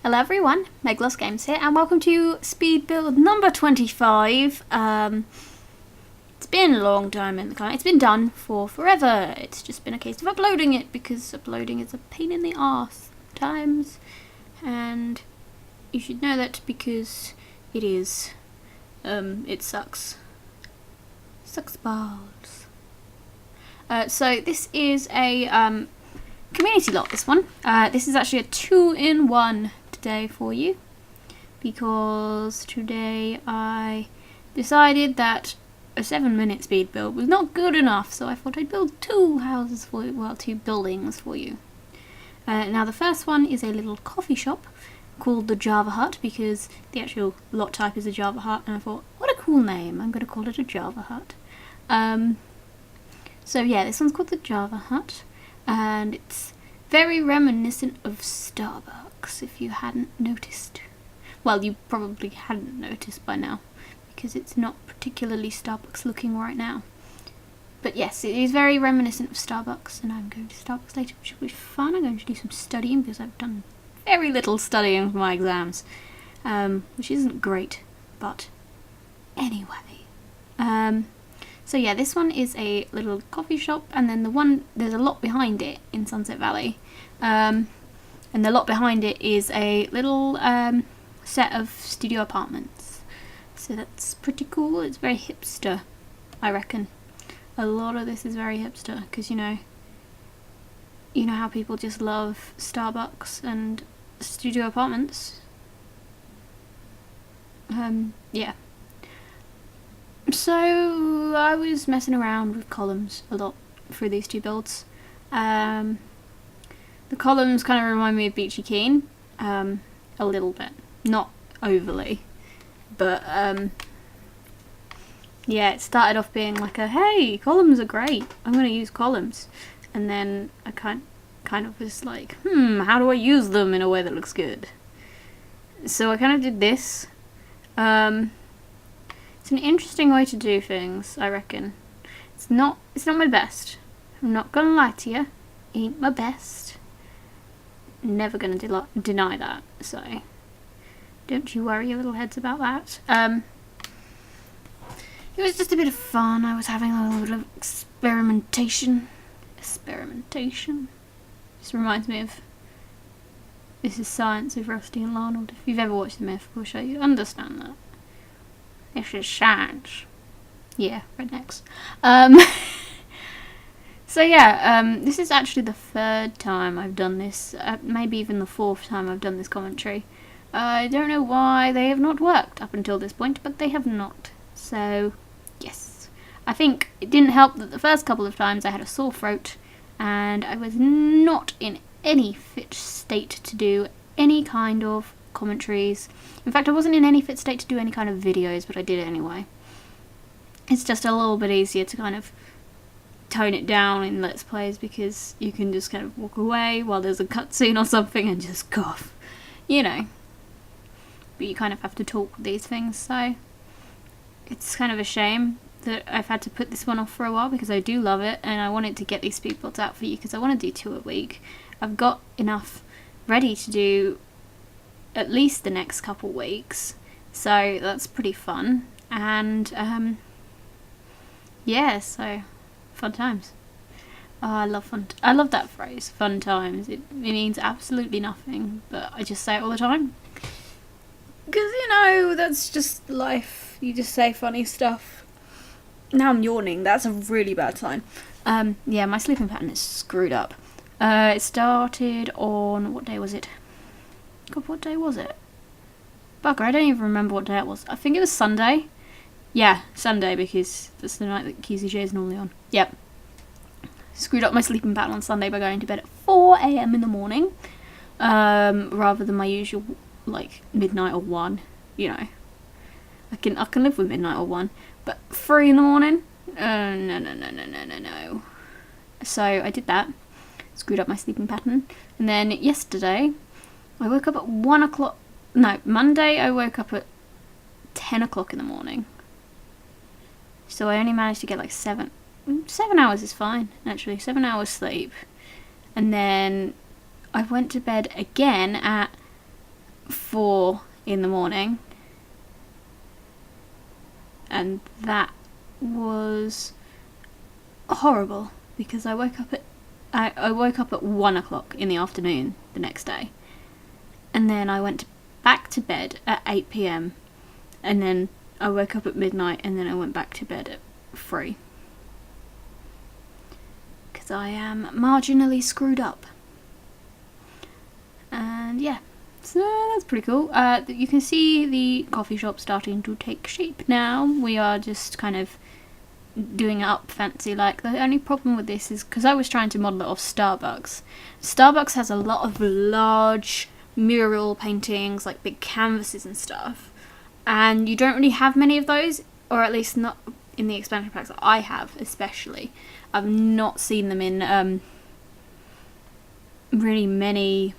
Hello everyone, Meglos Games here, and welcome to speed build number 25. It's been a long time in the client. It's been done for forever. It's just been a case of uploading it, because uploading is a pain in the arse times. And you should know that because it is. It sucks. Sucks balls. So this is a community lot, this one. This is actually a 2-in-1 today for you, because today I decided that a 7-minute speed build was not good enough, so I thought I'd build two houses for you, well, two buildings for you. Now the first one is a little coffee shop called the Java Hut, because the actual lot type is a Java Hut, and I thought, what a cool name, I'm going to call it a Java Hut. So yeah, this one's called the Java Hut, and it's very reminiscent of Starbucks, if you hadn't noticed. Well, you probably hadn't noticed by now, because it's not particularly Starbucks looking right now. But yes, it is very reminiscent of Starbucks, and I'm going to Starbucks later, which will be fun. I'm going to do some studying, because I've done very little studying for my exams, which isn't great, but anyway. So yeah, this one is a little coffee shop, and then there's a lot behind it in Sunset Valley, and the lot behind it is a little set of studio apartments. So that's pretty cool. It's very hipster, I reckon. A lot of this is very hipster, because you know how people just love Starbucks and studio apartments. Yeah. So I was messing around with columns a lot through these two builds. The columns kind of remind me of Beachy Keen, a little bit, not overly, but yeah, it started off being like a, hey, columns are great, I'm going to use columns, and then I kind of was like, how do I use them in a way that looks good? So I kind of did this. It's an interesting way to do things, I reckon. It's not my best. I'm not gonna lie to you. Ain't my best. Never gonna deny that, so don't you worry your little heads about that. It was just a bit of fun. I was having a little bit of experimentation. This reminds me of This Is Science with Rusty and Larnold. If you've ever watched The Mythical Show, you understand that. This is science. Yeah, rednecks. So yeah, this is actually the 3rd time I've done this, maybe even the 4th time I've done this commentary. I don't know why they have not worked up until this point, but they have not. So, yes. I think it didn't help that the first couple of times I had a sore throat, and I was not in any fit state to do any kind of commentaries. In fact, I wasn't in any fit state to do any kind of videos, but I did it anyway. It's just a little bit easier to kind of tone it down in Let's Plays, because you can just kind of walk away while there's a cutscene or something and just cough, you know. But you kind of have to talk with these things, so it's kind of a shame that I've had to put this one off for a while, because I do love it and I wanted to get these speed builds out for you, because I want to do 2 a week. I've got enough ready to do at least the next couple weeks, so that's pretty fun. And yeah, so fun times. Oh, I love that phrase, fun times. It means absolutely nothing, but I just say it all the time, because you know, that's just life. You just say funny stuff. Now I'm yawning. That's a really bad sign. Yeah, my sleeping pattern is screwed up. It started on, what day was it? God, what day was it? Bugger, I don't even remember what day it was. I think it was Sunday. Yeah, Sunday, because that's the night that QCJ is normally on. Yep. Screwed up my sleeping pattern on Sunday by going to bed at 4 AM in the morning, rather than my usual, like, midnight or 1, you know. I can live with midnight or 1, but 3 in the morning? No. So I did that. Screwed up my sleeping pattern. And then yesterday, I woke up at 1 o'clock. No, Monday I woke up at 10 o'clock in the morning. So I only managed to get like 7 hours is fine, actually. 7 hours sleep. And then I went to bed again at 4 in the morning. And that was horrible because I woke up at 1 o'clock in the afternoon the next day. And then I went back to bed at 8 p.m. And then I woke up at midnight and then I went back to bed at 3. Because I am marginally screwed up. And yeah, so that's pretty cool. You can see the coffee shop starting to take shape now. We are just kind of doing it up fancy like. The only problem with this is because I was trying to model it off Starbucks. Starbucks has a lot of large mural paintings, like big canvases and stuff, and you don't really have many of those, or at least not in the expansion packs that I have especially. I've not seen them in really many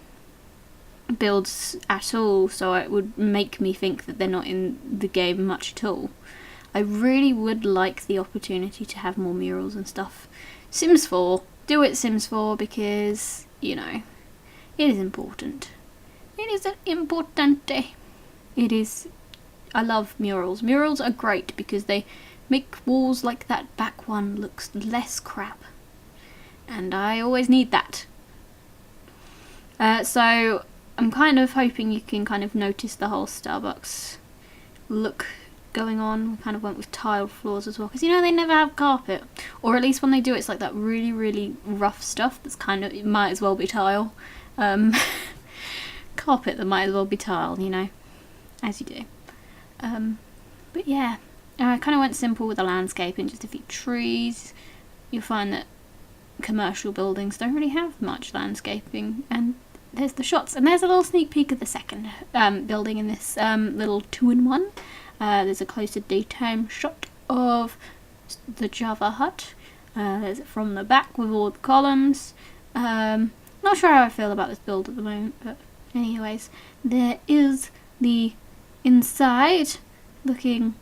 builds at all, so it would make me think that they're not in the game much at all. I really would like the opportunity to have more murals and stuff. Sims 4, do it Sims 4, because, you know, it is important. It is importante. It is. I love murals. Murals are great because they make walls like that back one looks less crap. And I always need that. So I'm kind of hoping you can kind of notice the whole Starbucks look going on. We kind of went with tiled floors as well, because you know they never have carpet, or at least when they do it's like that really really rough stuff that's kind of, it might as well be tile. Carpet that might as well be tile, you know, as you do. But yeah, I kind of went simple with the landscaping, just a few trees. You'll find that commercial buildings don't really have much landscaping, and there's the shots, and there's a little sneak peek of the second building in this little 2-in-1. There's a closer daytime shot of the Java hut. There's it from the back with all the columns. Not sure how I feel about this build at the moment, but anyways, there is the inside, looking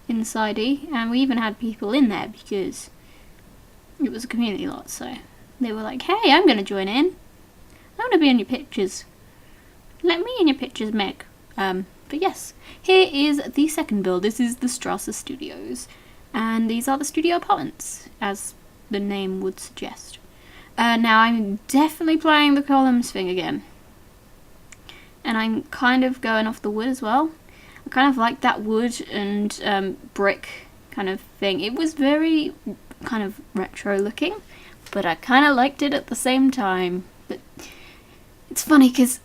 insidey, and we even had people in there because it was a community lot, so they were like, hey, I'm going to join in. I want to be in your pictures. Let me in your pictures, Meg. But yes, here is the second build. This is the Strasse Studios, and these are the studio apartments, as the name would suggest. Now I'm definitely playing the columns thing again, and I'm kind of going off the wood as well. I kind of like that wood and brick kind of thing. It was very kind of retro looking, but I kind of liked it at the same time. But it's funny because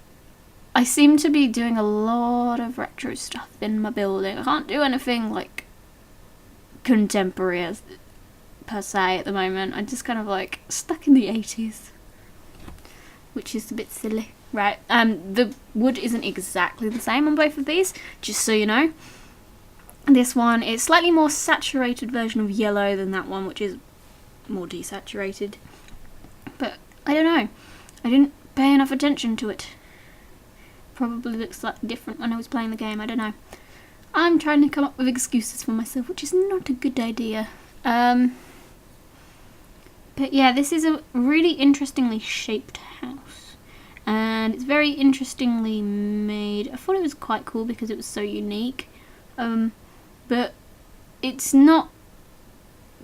I seem to be doing a lot of retro stuff in my building. I can't do anything like contemporary as per se at the moment. I'm just kind of like stuck in the 80s, which is a bit silly. Right, the wood isn't exactly the same on both of these, just so you know. This one is slightly more saturated version of yellow than that one, which is more desaturated. But I don't know, I didn't pay enough attention to it. Probably looks slightly different when I was playing the game, I don't know. I'm trying to come up with excuses for myself, which is not a good idea. But yeah, this is a really interestingly shaped house, and it's very interestingly made. I thought it was quite cool because it was so unique, but it's not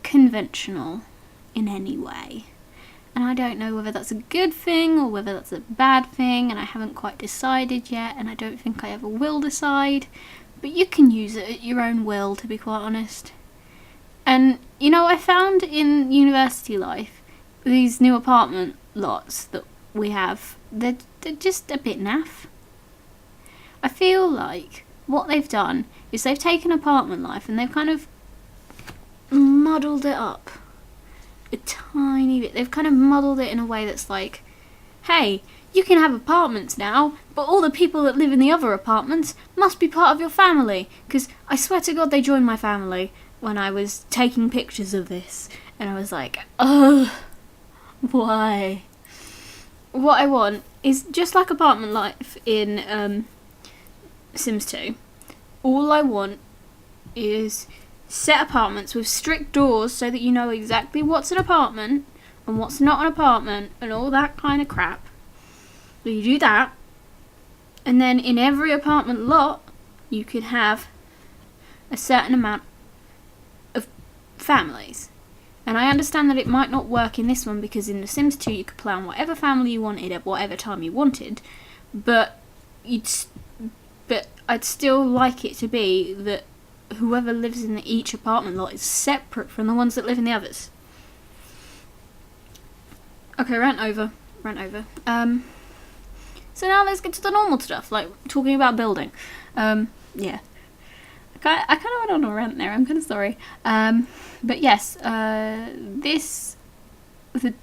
conventional in any way, and I don't know whether that's a good thing or whether that's a bad thing, and I haven't quite decided yet, and I don't think I ever will decide, but you can use it at your own will, to be quite honest. And you know, I found in university life, these new apartment lots that we have, they're just a bit naff. I feel like what they've done is they've taken apartment life and they've kind of muddled it up a tiny bit. They've kind of muddled it in a way that's like, hey, you can have apartments now, but all the people that live in the other apartments must be part of your family. Because I swear to God, they joined my family when I was taking pictures of this, and I was like, ugh, why? What I want is just like apartment life in Sims 2. All I want is set apartments with strict doors so that you know exactly what's an apartment and what's not an apartment and all that kind of crap. So you do that, And then in every apartment lot, you could have a certain amount of families. And I understand that it might not work in this one because in The Sims 2 you could plan whatever family you wanted at whatever time you wanted, but I'd still like it to be that whoever lives in each apartment lot is separate from the ones that live in the others. Okay, rant over. So now let's get to the normal stuff, like talking about building. Yeah. I kind of went on a rant there, I'm kind of sorry. But yes, the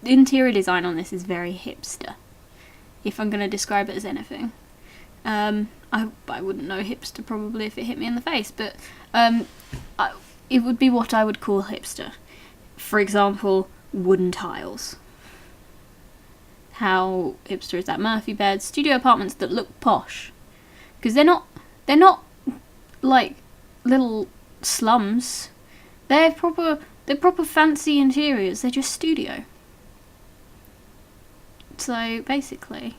interior design on this is very hipster, if I'm going to describe it as anything. I wouldn't know hipster probably if it hit me in the face, but it would be what I would call hipster. For example, wooden tiles. How hipster is that? Murphy beds, studio apartments that look posh, because they're not like little slums. They're proper fancy interiors. They're just studio. So basically,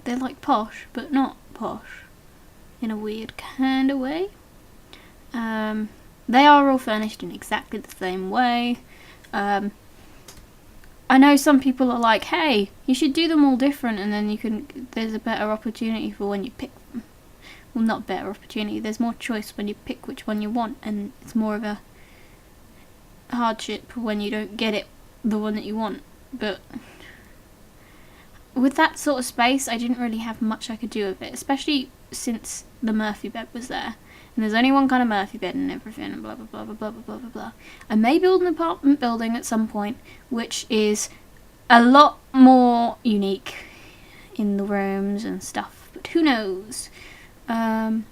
they're like posh, but not posh in a weird kind of way. They are all furnished in exactly the same way. I know some people are like, hey, you should do them all different, and then there's a better opportunity for when you pick them. Well, not better opportunity, there's more choice when you pick which one you want, and it's more of a hardship when you don't get the one that you want. But with that sort of space, I didn't really have much I could do with it, especially since the Murphy bed was there. And there's only one kind of Murphy bed and everything, and blah blah blah blah blah blah blah blah. I may build an apartment building at some point, which is a lot more unique in the rooms and stuff, but who knows. And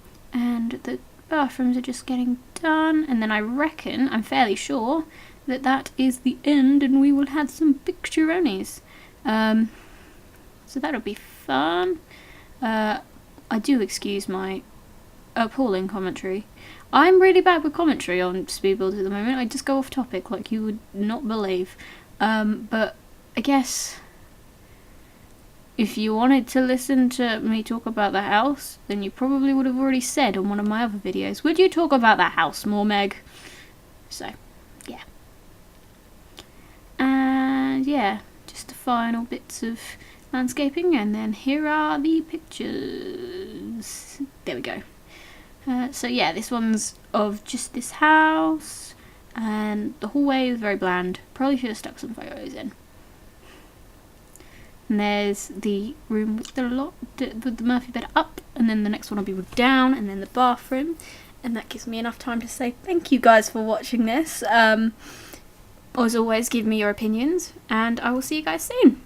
the bathrooms are just getting done, and then I'm fairly sure that is the end, and we will have some picturonis. So that'll be fun. I do excuse my appalling commentary. I'm really bad with commentary on speed builds at the moment. I just go off topic like you would not believe. But I guess if you wanted to listen to me talk about the house, then you probably would have already said on one of my other videos, would you talk about the house more, Meg? So, yeah. And yeah, just the final bits of landscaping, and then here are the pictures. There we go. So yeah, this one's of just this house, and the hallway is very bland. Probably should have stuck some photos in. And there's the room with the Murphy bed up, and then the next one will be with down, and then the bathroom. And that gives me enough time to say thank you guys for watching this. As always, give me your opinions, and I will see you guys soon.